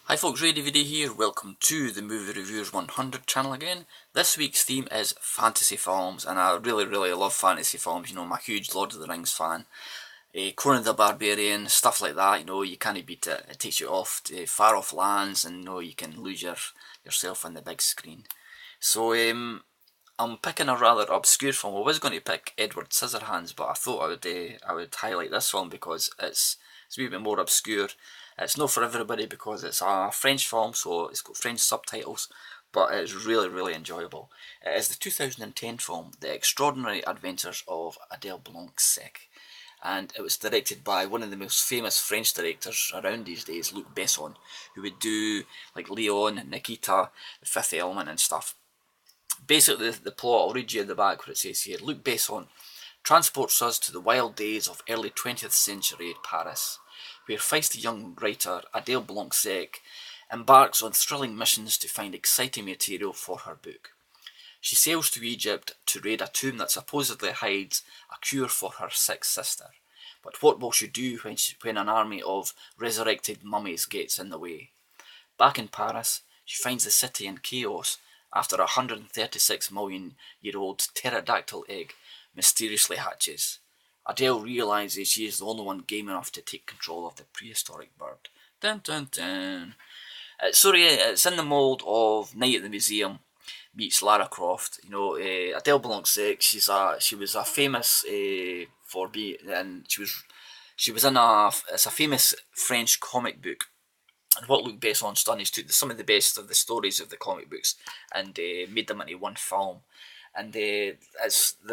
Hi folks, Ray DVD here. Welcome to the Movie Reviewers 100 channel again. This week's theme is fantasy films, and I really love fantasy films. You know, I'm a huge Lord of the Rings fan. Conan the Barbarian, stuff like that. You know, you can't beat it. It takes you off to far off lands, and you know you can lose yourself on the big screen. So I'm picking a rather obscure film. I was going to pick Edward Scissorhands, but I thought I would highlight this film because it's a wee bit more obscure. It's not for everybody because it's a French film, so it's got French subtitles, but it's really enjoyable. It is the 2010 film, The Extraordinary Adventures of ADELE BLANC, and it was directed by one of the most famous French directors around these days, Luc Besson, who would do like Leon, Nikita, The Fifth Element and stuff. Basically, the plot, I'll read you at the back what it says here. Luc Besson transports us to the wild days of early 20th century Paris, where feisty young writer ADELE BLANC embarks on thrilling missions to find exciting material for her book. She sails to Egypt to raid a tomb that supposedly hides a cure for her sick sister. But what will she do when an army of resurrected mummies gets in the way? Back in Paris, she finds the city in chaos after a 136 million-year-old pterodactyl egg mysteriously hatches. ADELE realises she is the only one game enough to take control of the prehistoric bird. Dun dun dun. It's in the mould of Night at the Museum meets Lara Croft. You know, ADELE BLANC, she was a famous for being, and she was in it's a famous French comic book. And what Luc Besson's done is took some of the best of the stories of the comic books and made them into one film. And the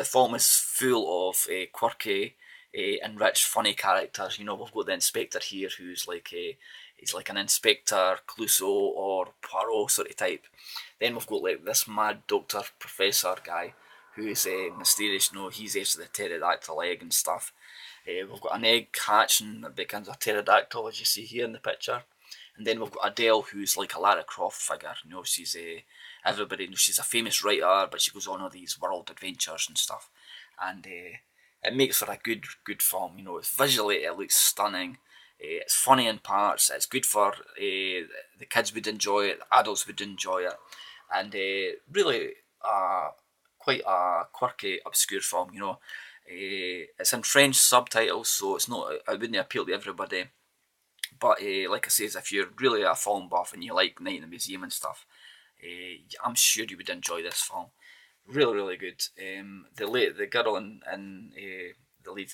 film is full of quirky and rich, funny characters. You know, we've got the Inspector here, who's like he's like an Inspector Clouseau or Poirot sort of type. Then we've got like this mad doctor professor guy who's mysterious. You know, he's after the pterodactyl egg and stuff. We've got an egg hatching that becomes a pterodactyl, as you see here in the picture. And then we've got ADELE, who's like a Lara Croft figure. You know, she's everybody knows she's a famous writer, but she goes on all these world adventures and stuff. And it makes for a good film. You know, visually it looks stunning. It's funny in parts. It's good for the kids would enjoy it, the adults would enjoy it, and really quite a quirky, obscure film. You know, it's in French subtitles, so it's not. It wouldn't appeal to everybody. But like I say, if you're really a film buff and you like Night in the Museum and stuff, I'm sure you would enjoy this film. Really good. The girl in the lead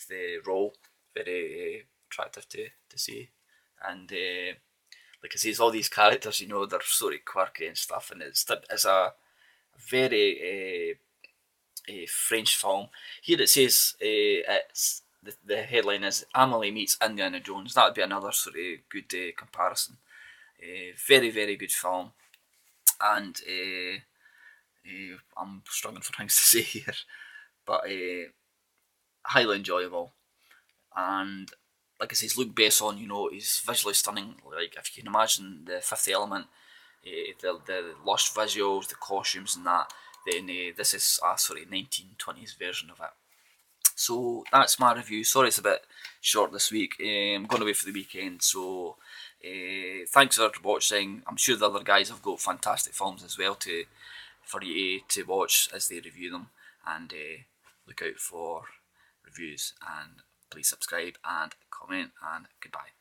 role, very attractive to see, and like I say, it's all these characters. You know, they're sort of quirky and stuff, and it's a very French film. Here it says it's. The headline is Amelie meets Indiana Jones. That would be another sort of good comparison. Very good film, and I'm struggling for things to say here, but highly enjoyable. And like I say, it's Luc Besson. You know, he's visually stunning. Like if you can imagine the Fifth Element, the lush visuals, the costumes, and that. Then this is a sort of 1920s version of it. So that's my review. Sorry it's a bit short this week. I'm going away for the weekend, so thanks for watching. I'm sure the other guys have got fantastic films as well for you to watch as they review them, and look out for reviews, and please subscribe and comment, and goodbye.